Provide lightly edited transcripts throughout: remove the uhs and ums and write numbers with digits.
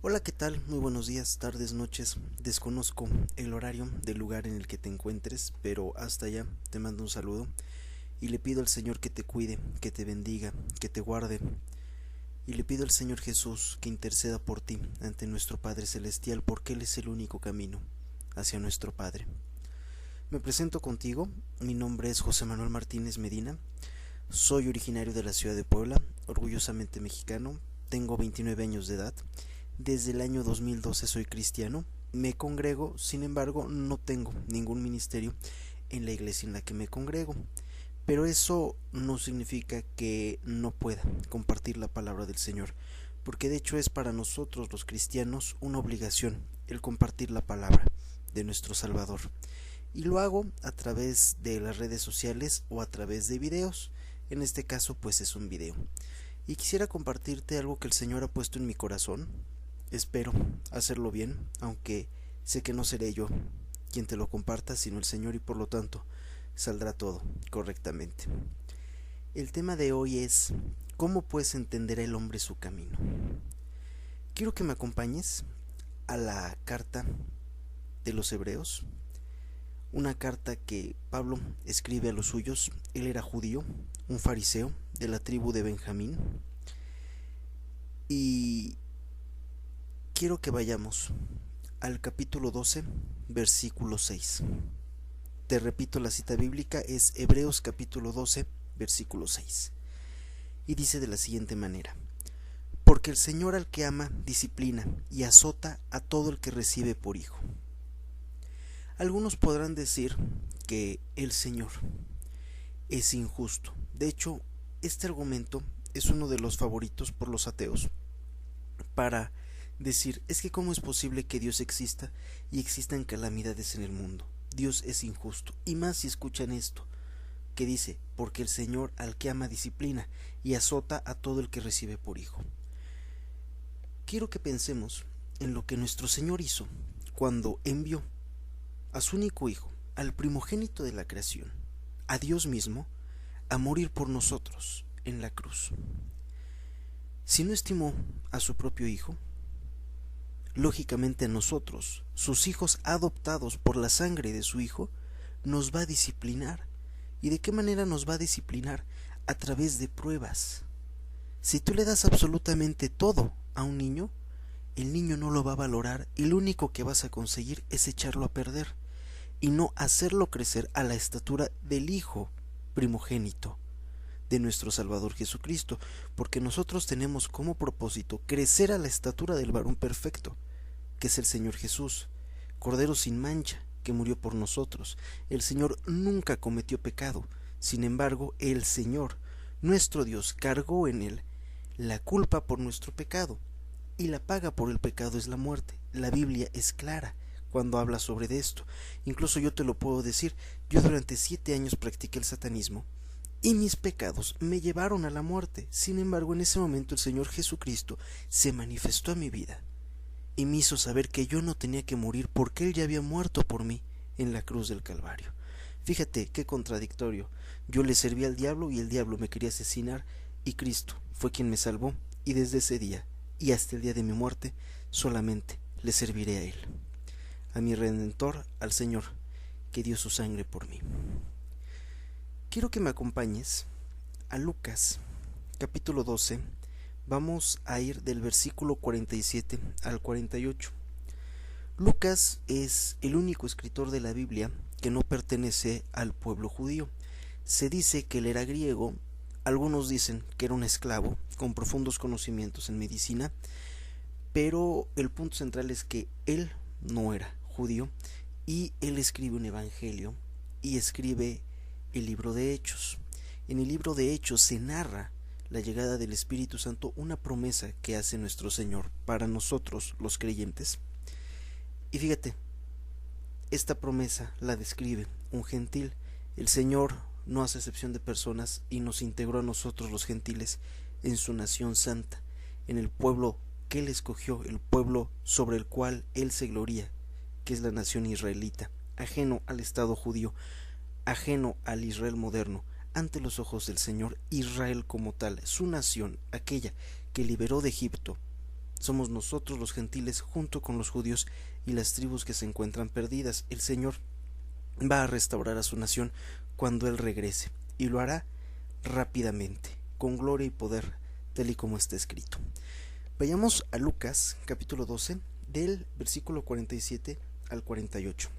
Hola, ¿qué tal? Muy buenos días, tardes, noches. Desconozco el horario del lugar en el que te encuentres, pero hasta allá te mando un saludo y le pido al Señor que te cuide, que te bendiga, que te guarde. Y le pido al Señor Jesús que interceda por ti ante nuestro Padre Celestial, porque Él es el único camino hacia nuestro Padre. Me presento contigo, mi nombre es José Manuel Martínez Medina, soy originario de la ciudad de Puebla, orgullosamente mexicano, tengo 29 años de edad. Desde el año 2012 soy cristiano, me congrego, sin embargo no tengo ningún ministerio en la iglesia en la que me congrego, pero eso no significa que no pueda compartir la palabra del Señor, porque de hecho es para nosotros los cristianos una obligación el compartir la palabra de nuestro Salvador, y lo hago a través de las redes sociales o a través de videos. En este caso pues es un video, y quisiera compartirte algo que el Señor ha puesto en mi corazón. Espero hacerlo bien, aunque sé que no seré yo quien te lo comparta, sino el Señor, y por lo tanto saldrá todo correctamente. El tema de hoy es: ¿cómo pues entenderá el hombre su camino? Quiero que me acompañes a la carta de los Hebreos, una carta que Pablo escribe a los suyos. Él era judío, un fariseo de la tribu de Benjamín, y quiero que vayamos al capítulo 12, versículo 6. Te repito, la cita bíblica es Hebreos capítulo 12, versículo 6. Y dice de la siguiente manera: porque el Señor al que ama disciplina y azota a todo el que recibe por hijo. Algunos podrán decir que el Señor es injusto. De hecho, este argumento es uno de los favoritos por los ateos para decir: es que cómo es posible que Dios exista y existan calamidades en el mundo. Dios es injusto. Y más si escuchan esto, que dice: porque el Señor al que ama disciplina y azota a todo el que recibe por hijo. Quiero que pensemos en lo que nuestro Señor hizo cuando envió a su único hijo, al primogénito de la creación, a Dios mismo, a morir por nosotros en la cruz. Si no estimó a su propio hijo, lógicamente a nosotros, sus hijos adoptados por la sangre de su hijo, nos va a disciplinar. ¿Y de qué manera nos va a disciplinar? A través de pruebas. Si tú le das absolutamente todo a un niño, el niño no lo va a valorar, y lo único que vas a conseguir es echarlo a perder y no hacerlo crecer a la estatura del Hijo primogénito de nuestro Salvador Jesucristo, porque nosotros tenemos como propósito crecer a la estatura del varón perfecto, que es el Señor Jesús, Cordero sin mancha, que murió por nosotros. El Señor nunca cometió pecado, sin embargo, el Señor, nuestro Dios, cargó en él la culpa por nuestro pecado, y la paga por el pecado es la muerte. La Biblia es clara cuando habla sobre esto. Incluso yo te lo puedo decir: yo durante 7 años practiqué el satanismo, y mis pecados me llevaron a la muerte. Sin embargo, en ese momento el Señor Jesucristo se manifestó a mi vida y me hizo saber que yo no tenía que morir, porque Él ya había muerto por mí en la cruz del Calvario. Fíjate qué contradictorio. Yo le serví al diablo y el diablo me quería asesinar, y Cristo fue quien me salvó, y desde ese día y hasta el día de mi muerte solamente le serviré a Él, a mi Redentor, al Señor que dio su sangre por mí. Quiero que me acompañes a Lucas capítulo 12. Vamos a ir del versículo 47 al 48. Lucas es el único escritor de la Biblia que no pertenece al pueblo judío. Se dice que él era griego, algunos dicen que era un esclavo con profundos conocimientos en medicina, pero el punto central es que él no era judío, y él escribe un evangelio y escribe el libro de Hechos. En el libro de Hechos se narra la llegada del Espíritu Santo, una promesa que hace nuestro Señor para nosotros los creyentes. Y fíjate, esta promesa la describe un gentil. El Señor no hace excepción de personas y nos integró a nosotros los gentiles en su nación santa, en el pueblo que Él escogió, el pueblo sobre el cual Él se gloría, que es la nación israelita, ajeno al Estado judío, ajeno al Israel moderno. Ante los ojos del Señor, Israel como tal, su nación, aquella que liberó de Egipto Somos nosotros los gentiles junto con los judíos y las tribus que se encuentran perdidas. El Señor va a restaurar a su nación cuando Él regrese, y lo hará rápidamente, con gloria y poder, tal y como está escrito. Vayamos a Lucas capítulo 12, del versículo 47 al 48.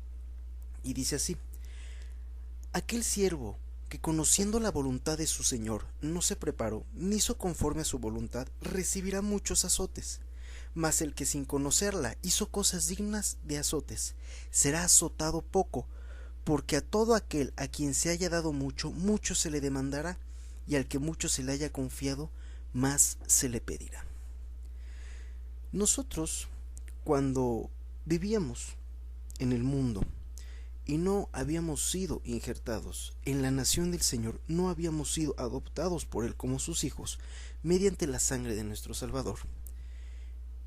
Y dice así: aquel siervo que, conociendo la voluntad de su señor, no se preparó ni hizo conforme a su voluntad, recibirá muchos azotes. Mas el que sin conocerla hizo cosas dignas de azotes, será azotado poco, porque a todo aquel a quien se haya dado mucho, mucho se le demandará, y al que mucho se le haya confiado, más se le pedirá. Nosotros, cuando vivíamos en el mundo y no habíamos sido injertados en la nación del Señor, no habíamos sido adoptados por Él como sus hijos mediante la sangre de nuestro Salvador,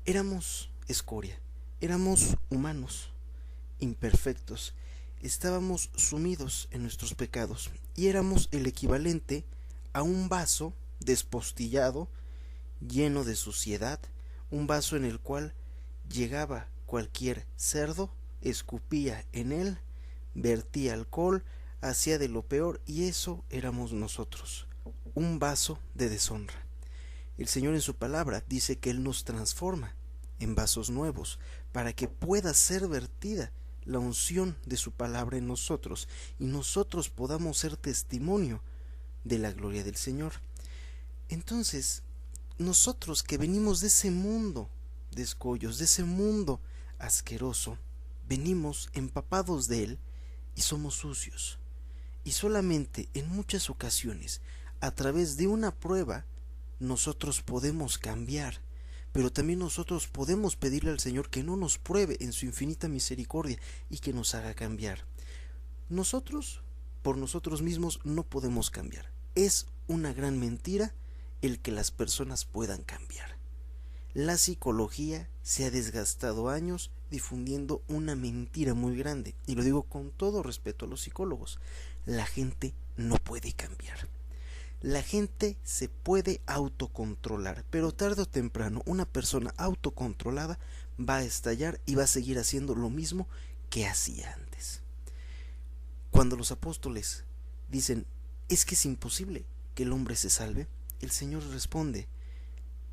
éramos escoria, éramos humanos, imperfectos, estábamos sumidos en nuestros pecados y éramos el equivalente a un vaso despostillado, lleno de suciedad, un vaso en el cual llegaba cualquier cerdo, escupía en él, vertía alcohol, hacía de lo peor, y eso éramos nosotros, un vaso de deshonra. El Señor en su palabra dice que Él nos transforma en vasos nuevos para que pueda ser vertida la unción de su palabra en nosotros y nosotros podamos ser testimonio de la gloria del Señor. Entonces, nosotros que venimos de ese mundo de escollos, de ese mundo asqueroso, venimos empapados de Él y somos sucios. Y solamente en muchas ocasiones, a través de una prueba, nosotros podemos cambiar, pero también nosotros podemos pedirle al Señor que no nos pruebe en su infinita misericordia y que nos haga cambiar. Nosotros, por nosotros mismos, no podemos cambiar. Es una gran mentira el que las personas puedan cambiar. La psicología se ha desgastado años difundiendo una mentira muy grande, y lo digo con todo respeto a los psicólogos: la gente no puede cambiar. La gente se puede autocontrolar, pero tarde o temprano una persona autocontrolada va a estallar y va a seguir haciendo lo mismo que hacía antes. Cuando los apóstoles dicen: es que es imposible que el hombre se salve, el Señor responde: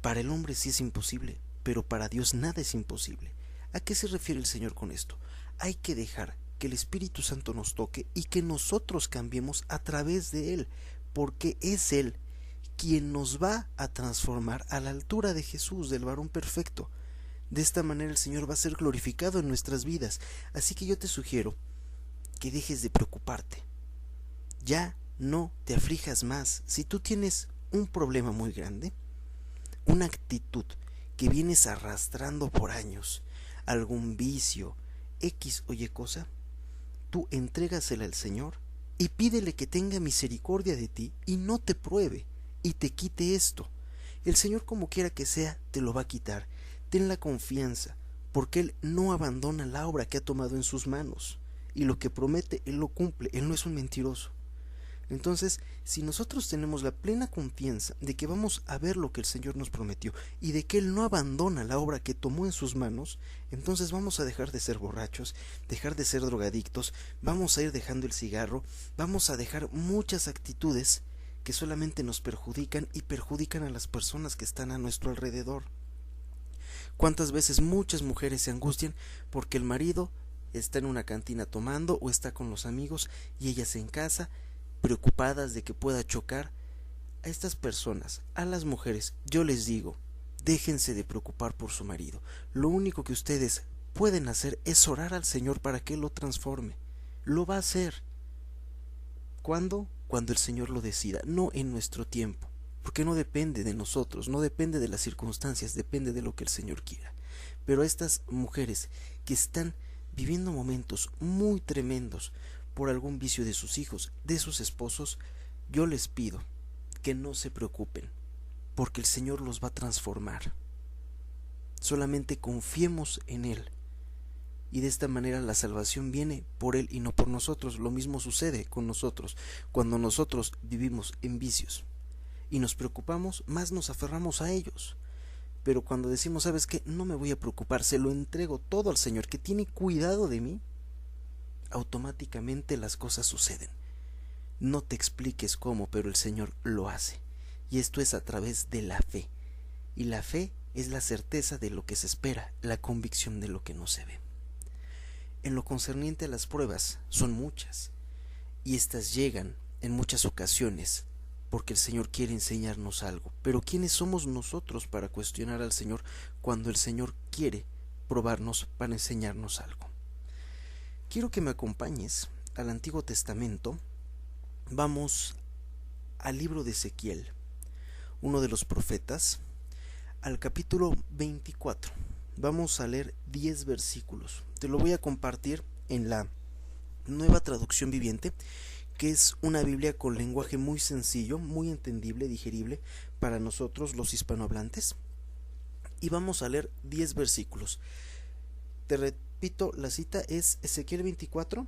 para el hombre sí es imposible, pero para Dios nada es imposible. ¿A qué se refiere el Señor con esto? Hay que dejar que el Espíritu Santo nos toque y que nosotros cambiemos a través de Él, porque es Él quien nos va a transformar a la altura de Jesús, del varón perfecto. De esta manera el Señor va a ser glorificado en nuestras vidas. Así que yo te sugiero que dejes de preocuparte. Ya no te aflijas más. Si tú tienes un problema muy grande, una actitud que vienes arrastrando por años, algún vicio, X o Y cosa, tú entrégasela al Señor y pídele que tenga misericordia de ti y no te pruebe y te quite esto. El Señor, como quiera que sea, te lo va a quitar. Ten la confianza, porque Él no abandona la obra que ha tomado en sus manos, y lo que promete Él lo cumple. Él no es un mentiroso. Entonces, si nosotros tenemos la plena confianza de que vamos a ver lo que el Señor nos prometió y de que Él no abandona la obra que tomó en sus manos, entonces vamos a dejar de ser borrachos, dejar de ser drogadictos, vamos a ir dejando el cigarro, vamos a dejar muchas actitudes que solamente nos perjudican y perjudican a las personas que están a nuestro alrededor. ¿Cuántas veces muchas mujeres se angustian porque el marido está en una cantina tomando o está con los amigos y ellas en casa, preocupadas de que pueda chocar? A estas personas, a las mujeres, yo les digo: déjense de preocupar por su marido. Lo único que ustedes pueden hacer es orar al Señor para que Él lo transforme. Lo va a hacer. ¿Cuándo? Cuando el Señor lo decida, no en nuestro tiempo, porque no depende de nosotros, no depende de las circunstancias, depende de lo que el Señor quiera. Pero a estas mujeres que están viviendo momentos muy tremendos por algún vicio de sus hijos, de sus esposos, yo les pido que no se preocupen, porque el Señor los va a transformar. Solamente confiemos en Él, y de esta manera la salvación viene por Él y no por nosotros. Lo mismo sucede con nosotros. Cuando nosotros vivimos en vicios y nos preocupamos, más nos aferramos a ellos. Pero cuando decimos, ¿sabes qué? No me voy a preocupar, se lo entrego todo al Señor, que tiene cuidado de mí, automáticamente las cosas suceden. No te expliques cómo, pero el Señor lo hace. Y esto es a través de la fe. Y la fe es la certeza de lo que se espera, la convicción de lo que no se ve. En lo concerniente a las pruebas, son muchas, y estas llegan en muchas ocasiones porque el Señor quiere enseñarnos algo. Pero ¿quiénes somos nosotros para cuestionar al Señor cuando el Señor quiere probarnos para enseñarnos algo? Quiero que me acompañes al Antiguo Testamento. Vamos al libro de Ezequiel, uno de los profetas, al capítulo 24. Vamos a leer 10 versículos. Te lo voy a compartir en la Nueva Traducción Viviente, que es una Biblia con lenguaje muy sencillo, muy entendible, digerible para nosotros los hispanohablantes. Y vamos a leer 10 versículos. Te repito, la cita es Ezequiel 24,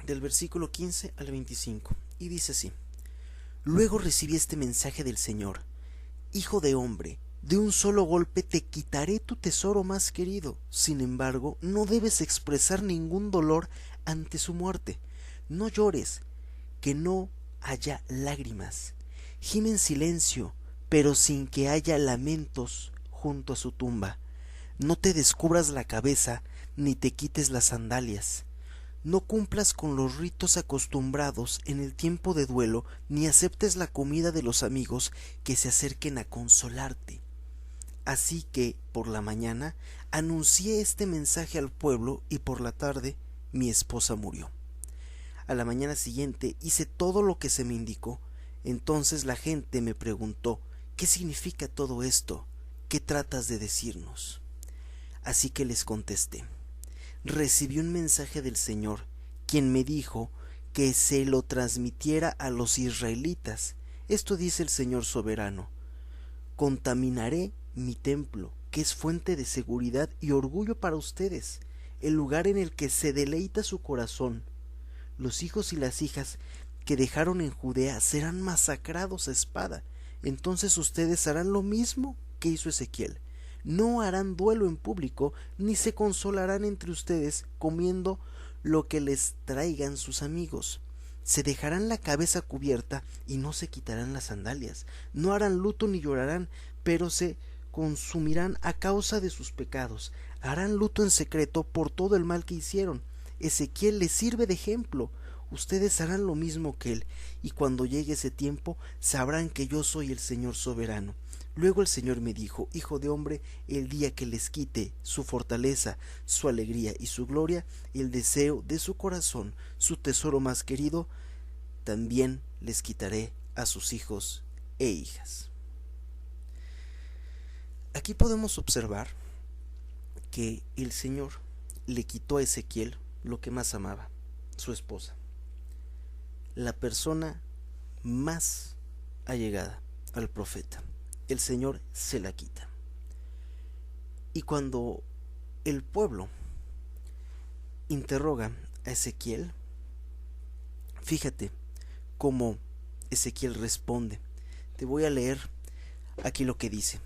del versículo 15 al 25, y dice así: Luego recibí este mensaje del Señor: Hijo de hombre, de un solo golpe te quitaré tu tesoro más querido. Sin embargo, no debes expresar ningún dolor ante su muerte. No llores, que no haya lágrimas. Gime en silencio, pero sin que haya lamentos junto a su tumba. No te descubras la cabeza, ni te quites las sandalias. No cumplas con los ritos acostumbrados en el tiempo de duelo, ni aceptes la comida de los amigos que se acerquen a consolarte. Así que, por la mañana, anuncié este mensaje al pueblo, y por la tarde mi esposa murió. A la mañana siguiente hice todo lo que se me indicó. Entonces la gente me preguntó: ¿qué significa todo esto? ¿Qué tratas de decirnos? Así que les contesté: recibí un mensaje del Señor, quien me dijo que se lo transmitiera a los israelitas. Esto dice el Señor soberano: contaminaré mi templo, que es fuente de seguridad y orgullo para ustedes, el lugar en el que se deleita su corazón. Los hijos y las hijas que dejaron en Judea serán masacrados a espada. Entonces ustedes harán lo mismo que hizo Ezequiel. No harán duelo en público, ni se consolarán entre ustedes comiendo lo que les traigan sus amigos. Se dejarán la cabeza cubierta y no se quitarán las sandalias. No harán luto ni llorarán, pero se consumirán a causa de sus pecados. Harán luto en secreto por todo el mal que hicieron. Ezequiel les sirve de ejemplo. Ustedes harán lo mismo que él, y cuando llegue ese tiempo sabrán que yo soy el Señor soberano. Luego el Señor me dijo: Hijo de hombre, el día que les quite su fortaleza, su alegría y su gloria, el deseo de su corazón, su tesoro más querido, también les quitaré a sus hijos e hijas. Aquí podemos observar que el Señor le quitó a Ezequiel lo que más amaba, su esposa, la persona más allegada al profeta. El Señor se la quita. Y cuando el pueblo interroga a Ezequiel, fíjate cómo Ezequiel responde. Te voy a leer aquí lo que dice.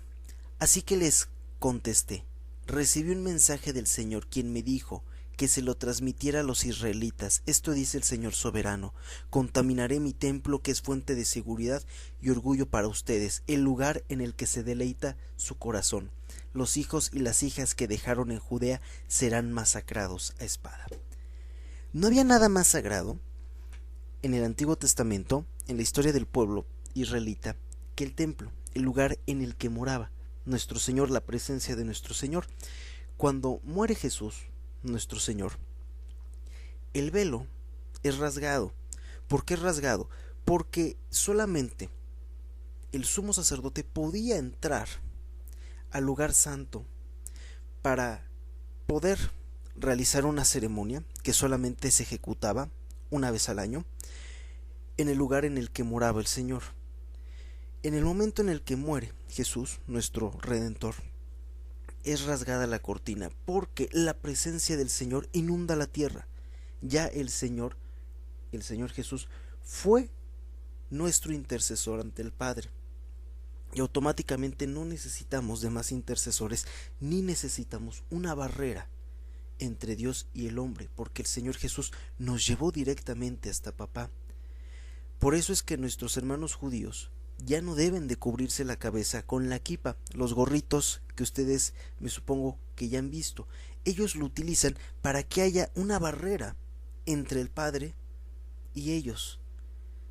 Así que les contesté: recibí un mensaje del Señor, quien me dijo que se lo transmitiera a los israelitas. Esto dice el Señor soberano: contaminaré mi templo, que es fuente de seguridad y orgullo para ustedes, el lugar en el que se deleita su corazón. Los hijos y las hijas que dejaron en Judea serán masacrados a espada. No había nada más sagrado en el Antiguo Testamento, en la historia del pueblo israelita, que el templo, el lugar en el que moraba nuestro Señor, la presencia de nuestro Señor. Cuando muere Jesús, nuestro Señor, el velo es rasgado. ¿Por qué es rasgado? Porque solamente el sumo sacerdote podía entrar al lugar santo para poder realizar una ceremonia que solamente se ejecutaba una vez al año en el lugar en el que moraba el Señor. En el momento en el que muere Jesús, nuestro Redentor, es rasgada la cortina, porque la presencia del Señor inunda la tierra. Ya el Señor Jesús, fue nuestro intercesor ante el Padre. y automáticamente no necesitamos de más intercesores ni necesitamos una barrera entre Dios y el hombre, porque el Señor Jesús nos llevó directamente hasta papá. Por eso es que nuestros hermanos judíos ya no deben de cubrirse la cabeza con la kipa, los gorritos que ustedes me supongo que ya han visto. Ellos lo utilizan para que haya una barrera entre el Padre y ellos.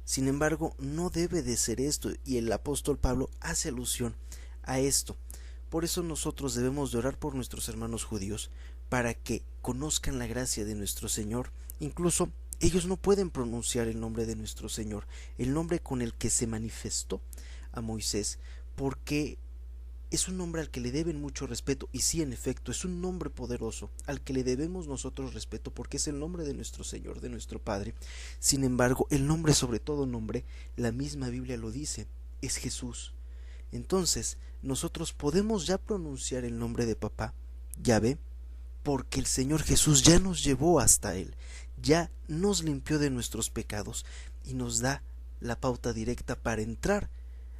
Sin embargo, no debe de ser esto, y el apóstol Pablo hace alusión a esto. Por eso nosotros debemos de orar por nuestros hermanos judíos, para que conozcan la gracia de nuestro Señor. Incluso ellos no pueden pronunciar el nombre de nuestro Señor, el nombre con el que se manifestó a Moisés, porque es un nombre al que le deben mucho respeto, y sí, en efecto, es un nombre poderoso al que le debemos nosotros respeto, porque es el nombre de nuestro Señor, de nuestro Padre. Sin embargo, el nombre, sobre todo nombre, la misma Biblia lo dice, es Jesús. Entonces, nosotros podemos ya pronunciar el nombre de papá, Yahvé, porque el Señor Jesús ya nos llevó hasta Él, ya nos limpió de nuestros pecados y nos da la pauta directa para entrar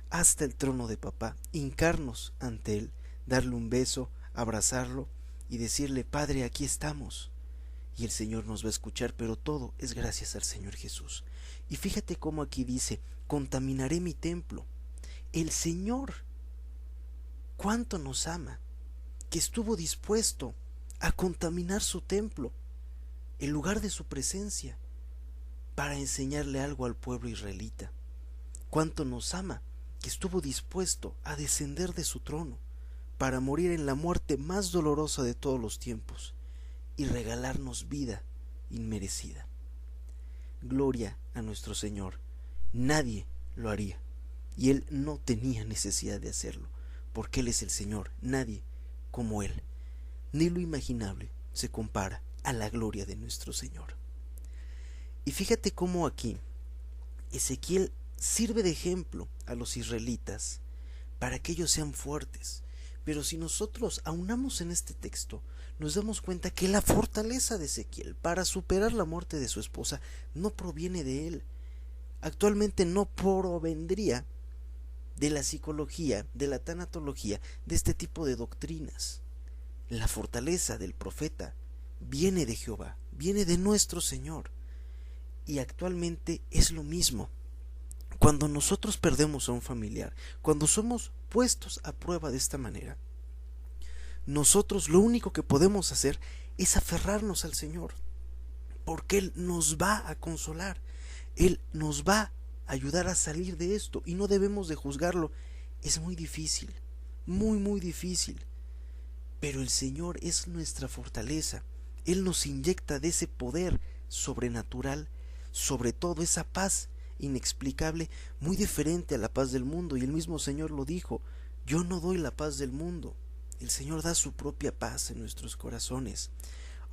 hasta el trono de papá, hincarnos ante Él, darle un beso, abrazarlo y decirle: Padre, aquí estamos. Y el Señor nos va a escuchar, pero todo es gracias al Señor Jesús. Y fíjate cómo aquí dice: contaminaré mi templo. El Señor, cuánto nos ama, que estuvo dispuesto a contaminar su templo, el lugar de su presencia, para enseñarle algo al pueblo israelita. Cuánto nos ama, que estuvo dispuesto a descender de su trono para morir en la muerte más dolorosa de todos los tiempos y regalarnos vida inmerecida. Gloria a nuestro Señor. Nadie lo haría, y Él no tenía necesidad de hacerlo, porque Él es el Señor. Nadie como Él, ni lo imaginable se compara a la gloria de nuestro Señor. Y fíjate cómo aquí Ezequiel sirve de ejemplo a los israelitas para que ellos sean fuertes. Pero si nosotros aunamos en este texto, nos damos cuenta que la fortaleza de Ezequiel para superar la muerte de su esposa no proviene de él. Actualmente no provendría de la psicología, de la tanatología, de este tipo de doctrinas. La fortaleza del profeta viene de Jehová, viene de nuestro Señor. Y actualmente es lo mismo. Cuando nosotros perdemos a un familiar, cuando somos puestos a prueba de esta manera, nosotros lo único que podemos hacer es aferrarnos al Señor, porque Él nos va a consolar, Él nos va a ayudar a salir de esto, y no debemos de juzgarlo. Es muy difícil, muy difícil, pero el Señor es nuestra fortaleza. Él nos inyecta de ese poder sobrenatural, sobre todo esa paz inexplicable, muy diferente a la paz del mundo. Y el mismo Señor lo dijo: yo no doy la paz del mundo. El Señor da su propia paz en nuestros corazones.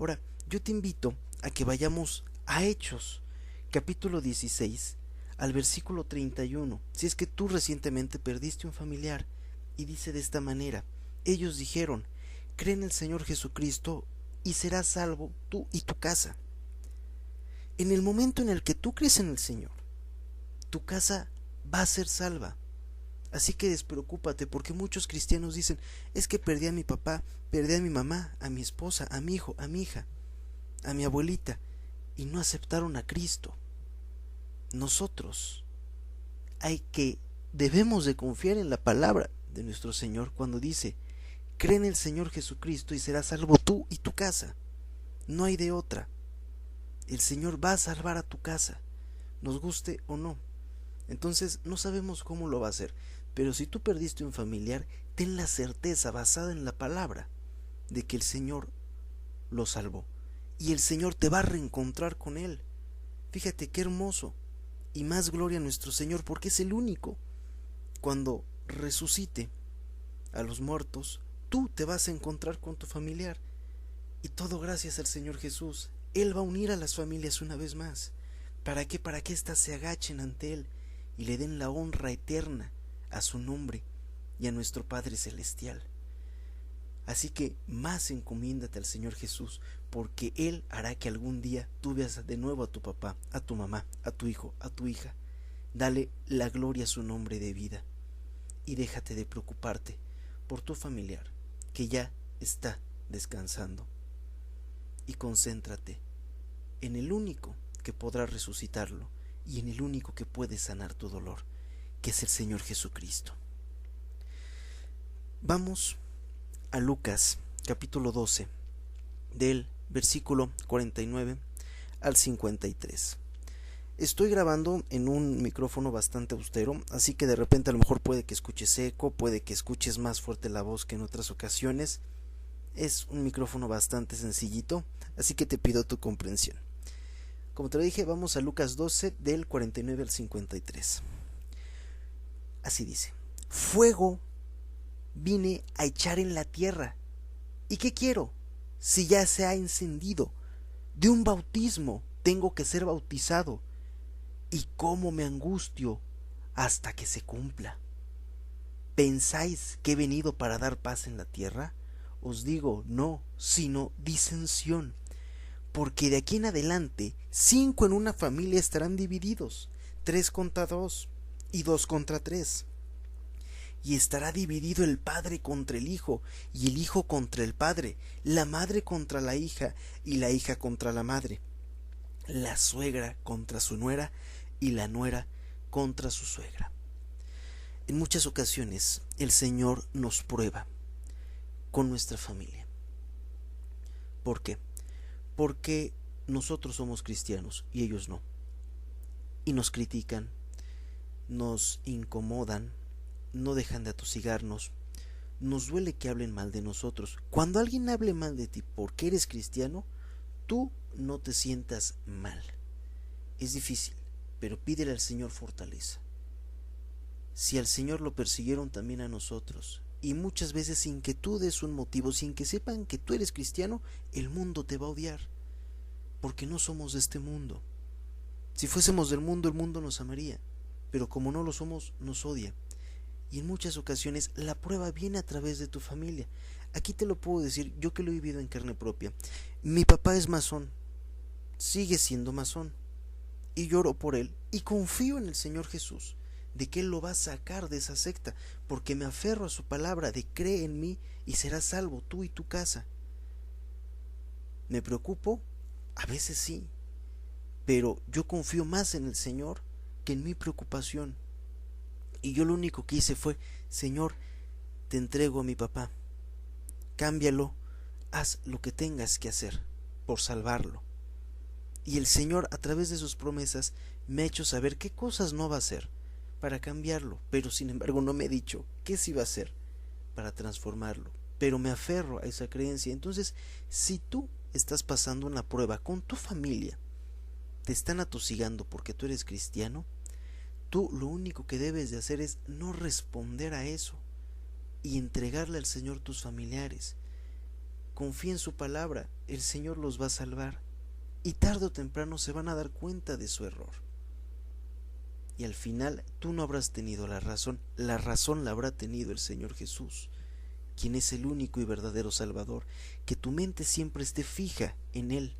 Ahora, yo te invito a que vayamos a Hechos, capítulo 16, al versículo 31. Si es que tú recientemente perdiste un familiar, y dice de esta manera: ellos dijeron: cree en el Señor Jesucristo y serás salvo tú y tu casa. En el momento en el que tú crees en el Señor, tu casa va a ser salva. Así que despreocúpate, porque muchos cristianos dicen: es que perdí a mi papá, perdí a mi mamá, a mi esposa, a mi hijo, a mi hija, a mi abuelita, y no aceptaron a Cristo. Nosotros debemos de confiar en la palabra de nuestro Señor cuando dice: cree en el Señor Jesucristo y serás salvo tú y tu casa. No hay de otra. El Señor va a salvar a tu casa, nos guste o no. Entonces no sabemos cómo lo va a hacer, pero si tú perdiste un familiar, ten la certeza, basada en la palabra, de que el Señor lo salvó, y el Señor te va a reencontrar con Él. Fíjate qué hermoso, y más gloria a nuestro Señor, porque es el único. Cuando resucite a los muertos, tú te vas a encontrar con tu familiar, y todo gracias al Señor Jesús. Él va a unir a las familias una vez más. ¿Para qué? Para que éstas se agachen ante Él y le den la honra eterna a su nombre y a nuestro Padre Celestial. Así que más encomiéndate al Señor Jesús, porque Él hará que algún día tú veas de nuevo a tu papá, a tu mamá, a tu hijo, a tu hija. Dale la gloria a su nombre de vida. y déjate de preocuparte por tu familiar que ya está descansando, y concéntrate en el único que podrá resucitarlo y en el único que puede sanar tu dolor, que es el Señor Jesucristo. Vamos a Lucas capítulo 12, del versículo 49 al 53. Estoy grabando en un micrófono bastante austero, así que de repente a lo mejor puede que escuches eco, puede que escuches más fuerte la voz que en otras ocasiones. Es un micrófono bastante sencillito, así que te pido tu comprensión. Como te lo dije, vamos a Lucas 12 del 49 al 53. Así dice: fuego vine a echar en la tierra. ¿Y qué quiero? Si ya se ha encendido. De un bautismo tengo que ser bautizado. ¿Y cómo me angustio hasta que se cumpla? ¿Pensáis que he venido para dar paz en la tierra? Os digo, no, sino disensión. Porque de aquí en adelante 5 en una familia estarán divididos, 3 contra 2 y 2 contra 3. Y estará dividido el padre contra el hijo, y el hijo contra el padre, la madre contra la hija, y la hija contra la madre, la suegra contra su nuera, y la nuera contra su suegra. En muchas ocasiones el Señor nos prueba con nuestra familia. ¿Por qué? Porque nosotros somos cristianos y ellos no. Y nos critican, nos incomodan, no dejan de atosigarnos, nos duele que hablen mal de nosotros. Cuando alguien hable mal de ti porque eres cristiano, tú no te sientas mal. Es difícil, pero pídele al Señor fortaleza. Si al Señor lo persiguieron, también a nosotros. Y muchas veces sin que tú des un motivo, sin que sepan que tú eres cristiano, el mundo te va a odiar. Porque no somos de este mundo. Si fuésemos del mundo, el mundo nos amaría. Pero como no lo somos, nos odia. Y en muchas ocasiones la prueba viene a través de tu familia. Aquí te lo puedo decir, yo que lo he vivido en carne propia. Mi papá es masón, sigue siendo masón, y lloro por él, y confío en el Señor Jesús, de que Él lo va a sacar de esa secta, porque me aferro a su palabra de cree en mí y serás salvo tú y tu casa. ¿Me preocupo? A veces sí, pero yo confío más en el Señor que en mi preocupación. Y yo lo único que hice fue: Señor, te entrego a mi papá, cámbialo, haz lo que tengas que hacer por salvarlo. Y el Señor, a través de sus promesas, me ha hecho saber qué cosas no va a hacer para cambiarlo, pero sin embargo no me ha dicho qué sí va a hacer para transformarlo. Pero me aferro a esa creencia. Entonces, si tú estás pasando una prueba con tu familia, te están atosigando porque tú eres cristiano, tú lo único que debes de hacer es no responder a eso y entregarle al Señor tus familiares. Confía en su palabra, el Señor los va a salvar y tarde o temprano se van a dar cuenta de su error. Y al final tú no habrás tenido la razón la habrá tenido el Señor Jesús, quien es el único y verdadero Salvador. Que tu mente siempre esté fija en Él.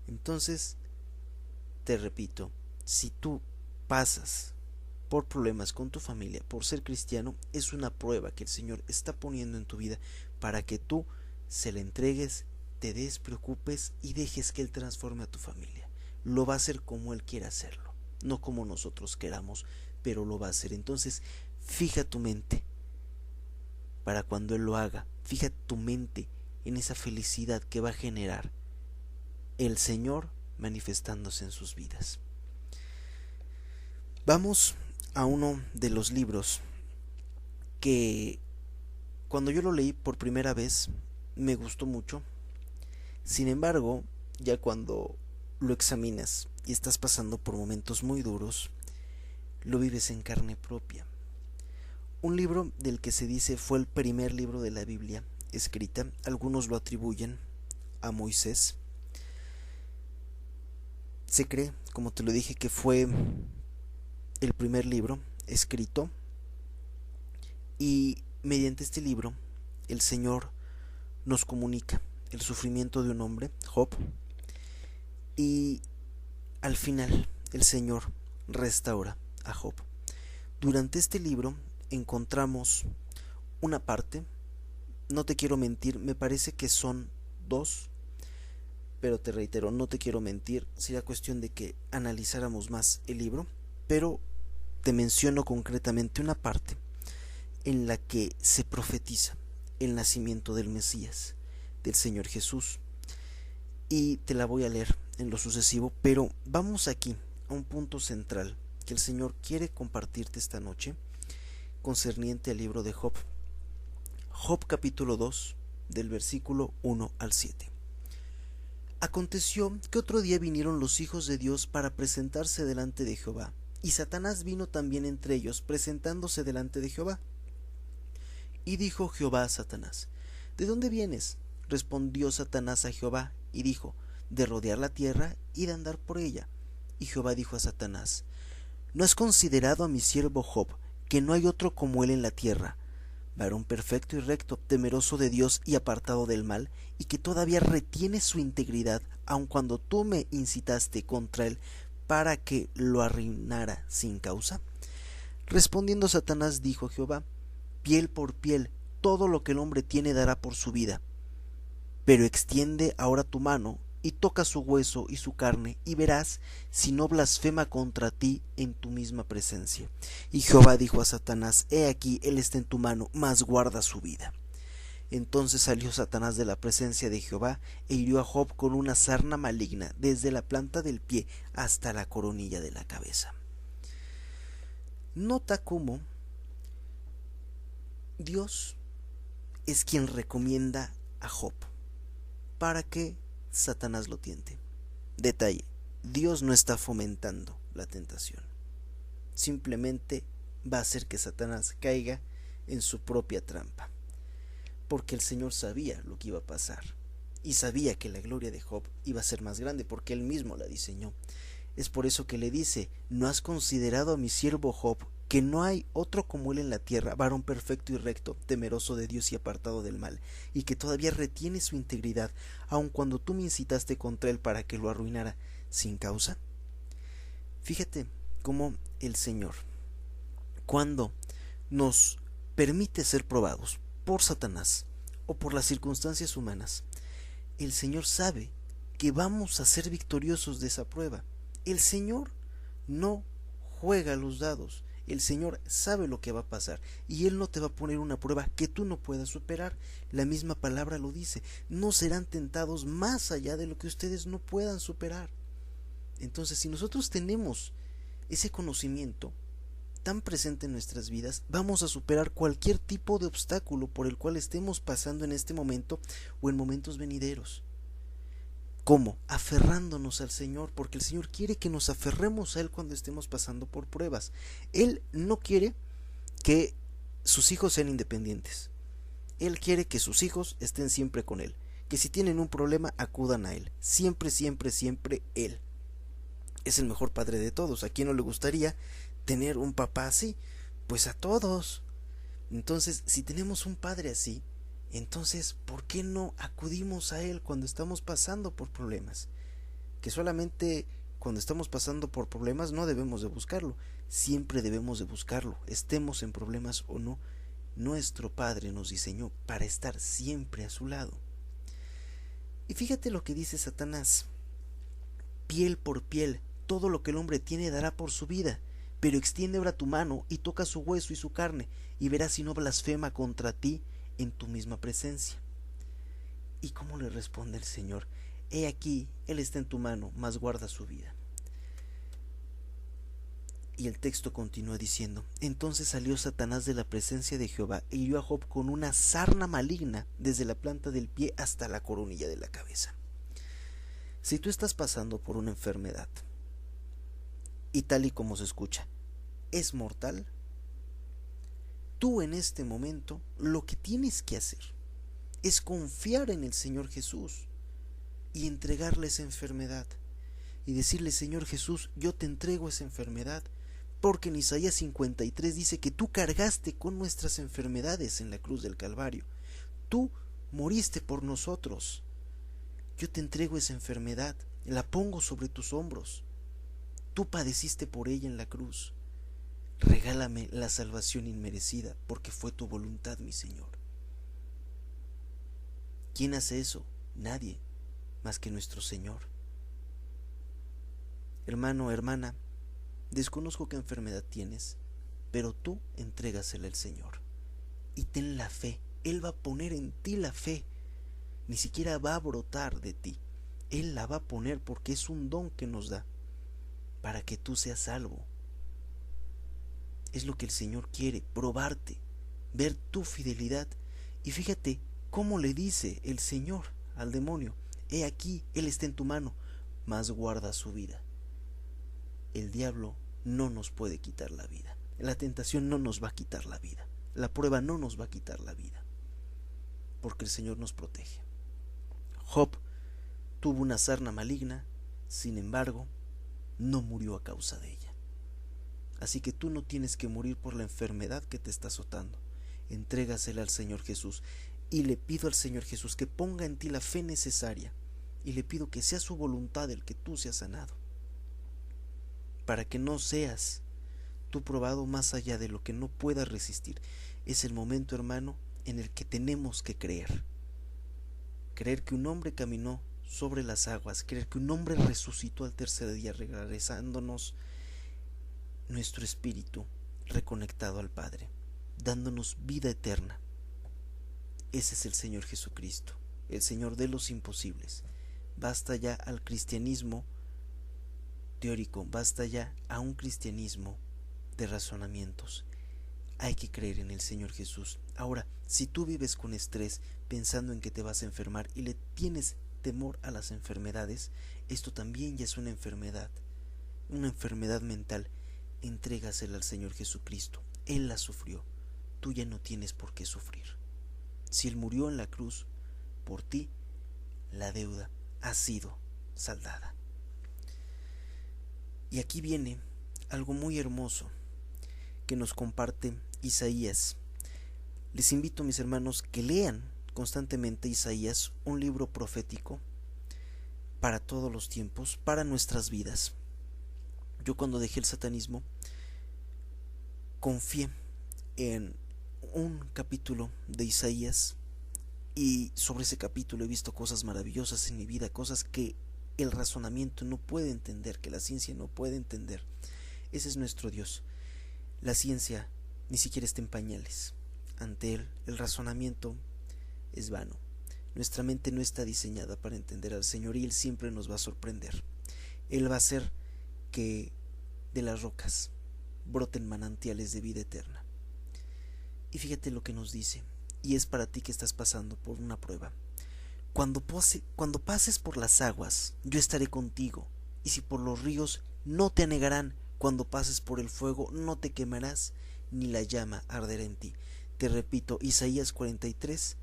Entonces, te repito, si tú pasas por problemas con tu familia, por ser cristiano, es una prueba que el Señor está poniendo en tu vida para que tú se la entregues, te despreocupes y dejes que Él transforme a tu familia. Lo va a hacer como Él quiera hacerlo, no como nosotros queramos, pero lo va a hacer. Entonces, fija tu mente para cuando Él lo haga. Fija tu mente en esa felicidad que va a generar el Señor manifestándose en sus vidas. Vamos a uno de los libros que cuando yo lo leí por primera vez me gustó mucho. Sin embargo, ya cuando lo examinas y estás pasando por momentos muy duros, lo vives en carne propia. Un libro del que se dice fue el primer libro de la Biblia escrita, algunos lo atribuyen a Moisés. Se cree, como te lo dije, que fue el primer libro escrito, y mediante este libro el Señor nos comunica el sufrimiento de un hombre, Job, y al final el Señor restaura a Job. Durante este libro encontramos una parte, no te quiero mentir, me parece que son dos, pero te reitero, no te quiero mentir, sería cuestión de que analizáramos más el libro, pero te menciono concretamente una parte en la que se profetiza el nacimiento del Mesías, del Señor Jesús, y te la voy a leer en lo sucesivo, pero vamos aquí a un punto central que el Señor quiere compartirte esta noche concerniente al libro de Job. Job capítulo 2, del versículo 1 al 7. Aconteció que otro día vinieron los hijos de Dios para presentarse delante de Jehová, y Satanás vino también entre ellos, presentándose delante de Jehová. Y dijo Jehová a Satanás: ¿De dónde vienes? Respondió Satanás a Jehová, y dijo: de rodear la tierra y de andar por ella. Y Jehová dijo a Satanás: ¿No has considerado a mi siervo Job, que no hay otro como él en la tierra, varón perfecto y recto, temeroso de Dios y apartado del mal, y que todavía retiene su integridad, aun cuando tú me incitaste contra él para que lo arruinara sin causa? Respondiendo Satanás dijo a Jehová: piel por piel, todo lo que el hombre tiene dará por su vida. Pero extiende ahora tu mano y toca su hueso y su carne, y verás si no blasfema contra ti en tu misma presencia. Y Jehová dijo a Satanás: he aquí, él está en tu mano, mas guarda su vida. Entonces salió Satanás de la presencia de Jehová, e hirió a Job con una sarna maligna, desde la planta del pie hasta la coronilla de la cabeza. Nota cómo Dios es quien recomienda a Job para que Satanás lo tiente. Detalle: Dios no está fomentando la tentación, simplemente va a hacer que Satanás caiga en su propia trampa, porque el Señor sabía lo que iba a pasar y sabía que la gloria de Job iba a ser más grande porque él mismo la diseñó. Es por eso que le dice: ¿no has considerado a mi siervo Job, que no hay otro como él en la tierra, varón perfecto y recto, temeroso de Dios y apartado del mal, y que todavía retiene su integridad, aun cuando tú me incitaste contra él para que lo arruinara sin causa? Fíjate cómo el Señor, cuando nos permite ser probados por Satanás o por las circunstancias humanas, el Señor sabe que vamos a ser victoriosos de esa prueba. El Señor no juega los dados. El Señor sabe lo que va a pasar y Él no te va a poner una prueba que tú no puedas superar. La misma palabra lo dice: no serán tentados más allá de lo que ustedes no puedan superar. Entonces, si nosotros tenemos ese conocimiento tan presente en nuestras vidas, vamos a superar cualquier tipo de obstáculo por el cual estemos pasando en este momento o en momentos venideros. ¿Cómo? Aferrándonos al Señor, porque el Señor quiere que nos aferremos a Él cuando estemos pasando por pruebas. Él no quiere que sus hijos sean independientes. Él quiere que sus hijos estén siempre con Él, que si tienen un problema acudan a Él. Siempre, siempre, siempre Él. Es el mejor padre de todos. ¿A quién no le gustaría tener un papá así? Pues a todos. Entonces, si tenemos un padre así, entonces, ¿por qué no acudimos a Él cuando estamos pasando por problemas? Que solamente cuando estamos pasando por problemas no debemos de buscarlo, siempre debemos de buscarlo, estemos en problemas o no. Nuestro Padre nos diseñó para estar siempre a su lado. Y fíjate lo que dice Satanás: piel por piel, todo lo que el hombre tiene dará por su vida, pero extiende ahora tu mano y toca su hueso y su carne, y verás si no blasfema contra ti en tu misma presencia. ¿Y cómo le responde el Señor? He aquí, Él está en tu mano, mas guarda su vida. Y el texto continúa diciendo: entonces salió Satanás de la presencia de Jehová e hirió a Job con una sarna maligna, desde la planta del pie hasta la coronilla de la cabeza. Si tú estás pasando por una enfermedad, y tal y como se escucha, es mortal, tú en este momento lo que tienes que hacer es confiar en el Señor Jesús y entregarle esa enfermedad y decirle: Señor Jesús, yo te entrego esa enfermedad, porque en Isaías 53 dice que tú cargaste con nuestras enfermedades en la cruz del Calvario, tú moriste por nosotros. Yo te entrego esa enfermedad, la pongo sobre tus hombros, tú padeciste por ella en la cruz. Regálame la salvación inmerecida, porque fue tu voluntad, mi Señor. ¿Quién hace eso? Nadie, más que nuestro Señor. Hermano, hermana, desconozco qué enfermedad tienes, pero tú entrégasela al Señor. Y ten la fe. Él va a poner en ti la fe. Ni siquiera va a brotar de ti. Él la va a poner porque es un don que nos da para que tú seas salvo. Es lo que el Señor quiere, probarte, ver tu fidelidad. Y fíjate cómo le dice el Señor al demonio: he aquí, Él está en tu mano, mas guarda su vida. El diablo no nos puede quitar la vida. La tentación no nos va a quitar la vida. La prueba no nos va a quitar la vida, porque el Señor nos protege. Job tuvo una sarna maligna, sin embargo, no murió a causa de ella. Así que tú no tienes que morir por la enfermedad que te está azotando. Entrégasela al Señor Jesús. Y le pido al Señor Jesús que ponga en ti la fe necesaria. Y le pido que sea su voluntad el que tú seas sanado, para que no seas tú probado más allá de lo que no puedas resistir. Es el momento, hermano, en el que tenemos que creer. Creer que un hombre caminó sobre las aguas, creer que un hombre resucitó al tercer día, regresándonos nuestro espíritu reconectado al Padre, dándonos vida eterna. Ese es el Señor Jesucristo, el Señor de los imposibles. Basta ya al cristianismo teórico, basta ya a un cristianismo de razonamientos. Hay que creer en el Señor Jesús. Ahora, si tú vives con estrés, pensando en que te vas a enfermar y le tienes temor a las enfermedades, esto también ya es una enfermedad mental. Entrégasela al Señor Jesucristo. Él la sufrió. Tú ya no tienes por qué sufrir. Si Él murió en la cruz por ti, la deuda ha sido saldada. Y aquí viene algo muy hermoso que nos comparte Isaías. Les invito, mis hermanos, que lean constantemente Isaías, un libro profético para todos los tiempos, para nuestras vidas. Yo, cuando dejé el satanismo, confié en un capítulo de Isaías, y sobre ese capítulo he visto cosas maravillosas en mi vida, cosas que el razonamiento no puede entender, que la ciencia no puede entender. Ese es nuestro Dios. La ciencia ni siquiera está en pañales. Ante Él, el razonamiento es vano. Nuestra mente no está diseñada para entender al Señor, y Él siempre nos va a sorprender. Él va a hacer que de las rocas broten manantiales de vida eterna. Y fíjate lo que nos dice, y es para ti que estás pasando por una prueba. Cuando pases por las aguas, yo estaré contigo, y si por los ríos, no te anegarán. Cuando pases por el fuego, no te quemarás, ni la llama arderá en ti. Te repito, Isaías 43,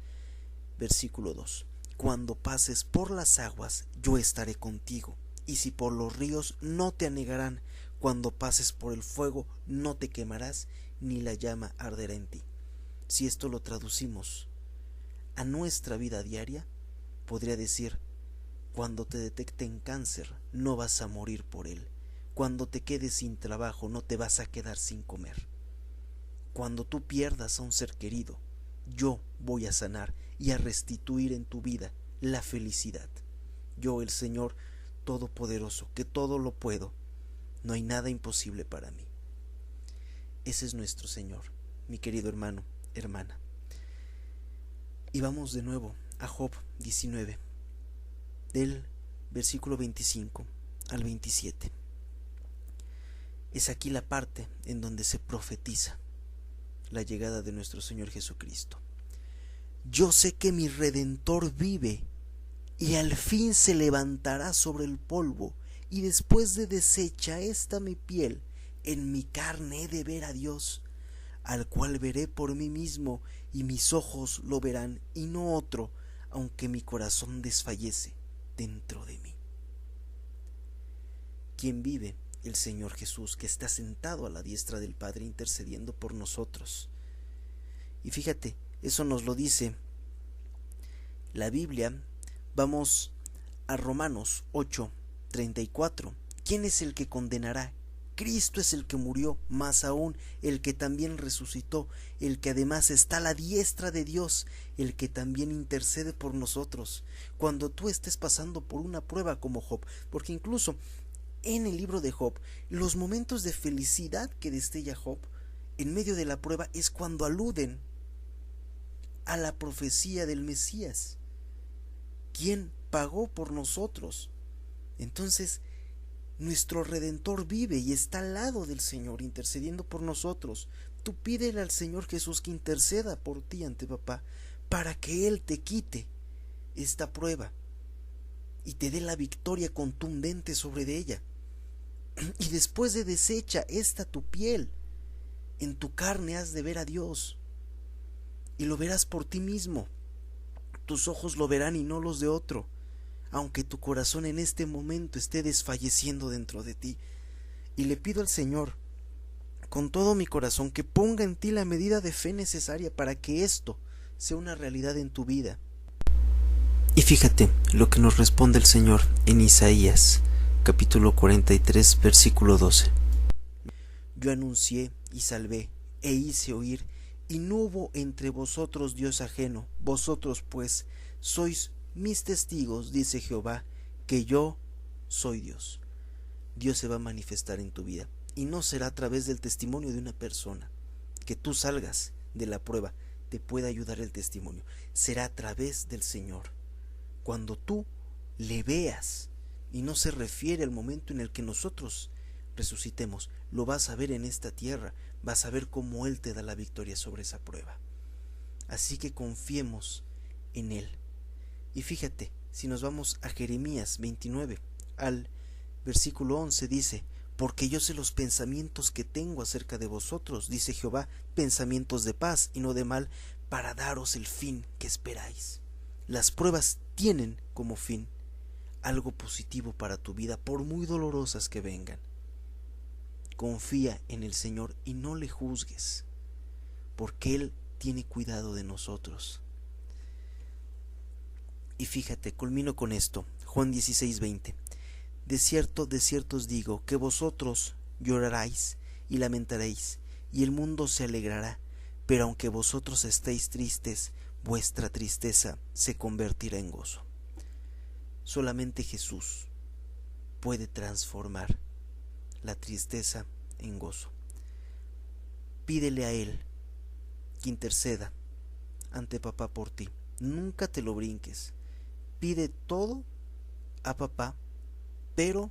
versículo 2. Cuando pases por las aguas, yo estaré contigo, y si por los ríos, no te anegarán. Cuando pases por el fuego, no te quemarás, ni la llama arderá en ti. Si esto lo traducimos a nuestra vida diaria, podría decir: cuando te detecten cáncer, no vas a morir por él. Cuando te quedes sin trabajo, no te vas a quedar sin comer. Cuando tú pierdas a un ser querido, yo voy a sanar y a restituir en tu vida la felicidad. Yo, el Señor Todopoderoso, que todo lo puedo, no hay nada imposible para mí. Ese es nuestro Señor, mi querido hermano, hermana. Y vamos de nuevo a Job 19, del versículo 25 al 27. Es aquí la parte en donde se profetiza la llegada de nuestro Señor Jesucristo. Yo sé que mi Redentor vive, y al fin se levantará sobre el polvo, y después de deshecha esta mi piel, en mi carne he de ver a Dios, al cual veré por mí mismo, y mis ojos lo verán, y no otro, aunque mi corazón desfallece dentro de mí. ¿Quién vive? El Señor Jesús, que está sentado a la diestra del Padre intercediendo por nosotros. Y fíjate, eso nos lo dice la Biblia. Vamos a Romanos 8:34. ¿Quién es el que condenará? Cristo es el que murió, más aún el que también resucitó, el que además está a la diestra de Dios, el que también intercede por nosotros. Cuando tú estés pasando por una prueba como Job, porque incluso en el libro de Job, los momentos de felicidad que destella Job en medio de la prueba es cuando aluden a la profecía del Mesías, quien pagó por nosotros. Entonces, nuestro Redentor vive y está al lado del Señor, intercediendo por nosotros. Tú pídele al Señor Jesús que interceda por ti ante papá, para que Él te quite esta prueba y te dé la victoria contundente sobre de ella. Y después de deshecha esta tu piel, en tu carne has de ver a Dios, y lo verás por ti mismo. Tus ojos lo verán y no los de otro, aunque tu corazón en este momento esté desfalleciendo dentro de ti. Y le pido al Señor con todo mi corazón que ponga en ti la medida de fe necesaria para que esto sea una realidad en tu vida. Y fíjate lo que nos responde el Señor en Isaías capítulo 43 versículo 12. Yo anuncié y salvé e hice oír, y no hubo entre vosotros Dios ajeno. Vosotros pues sois mis testigos, dice Jehová, que yo soy Dios. Dios se va a manifestar en tu vida, y no será a través del testimonio de una persona. Que tú salgas de la prueba, te pueda ayudar el testimonio. Será a través del Señor. Cuando tú le veas, y no se refiere al momento en el que nosotros resucitemos, lo vas a ver en esta tierra, vas a ver cómo Él te da la victoria sobre esa prueba. Así que confiemos en Él. Y fíjate, si nos vamos a Jeremías 29, al versículo 11, dice: porque yo sé los pensamientos que tengo acerca de vosotros, dice Jehová, pensamientos de paz y no de mal, para daros el fin que esperáis. Las pruebas tienen como fin algo positivo para tu vida, por muy dolorosas que vengan. Confía en el Señor y no le juzgues, porque Él tiene cuidado de nosotros. Y fíjate, culmino con esto, Juan 16:20. De cierto os digo, que vosotros lloraréis y lamentaréis, y el mundo se alegrará, pero aunque vosotros estéis tristes, vuestra tristeza se convertirá en gozo. Solamente Jesús puede transformar la tristeza en gozo. Pídele a Él que interceda ante papá por ti. Nunca te lo brinques. Pide todo a papá, pero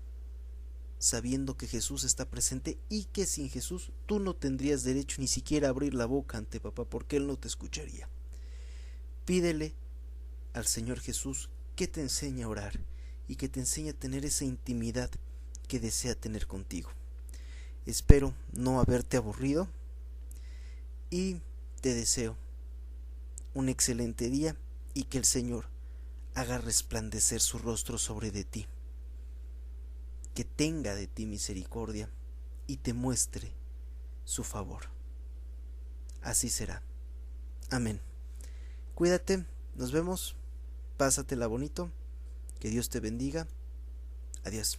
sabiendo que Jesús está presente y que sin Jesús tú no tendrías derecho ni siquiera a abrir la boca ante papá, porque Él no te escucharía. Pídele al Señor Jesús que te enseñe a orar y que te enseñe a tener esa intimidad que desea tener contigo. Espero no haberte aburrido y te deseo un excelente día y que el Señor haga resplandecer su rostro sobre de ti, que tenga de ti misericordia y te muestre su favor. Así será. Amén. Cuídate, nos vemos, pásatela bonito, que Dios te bendiga. Adiós.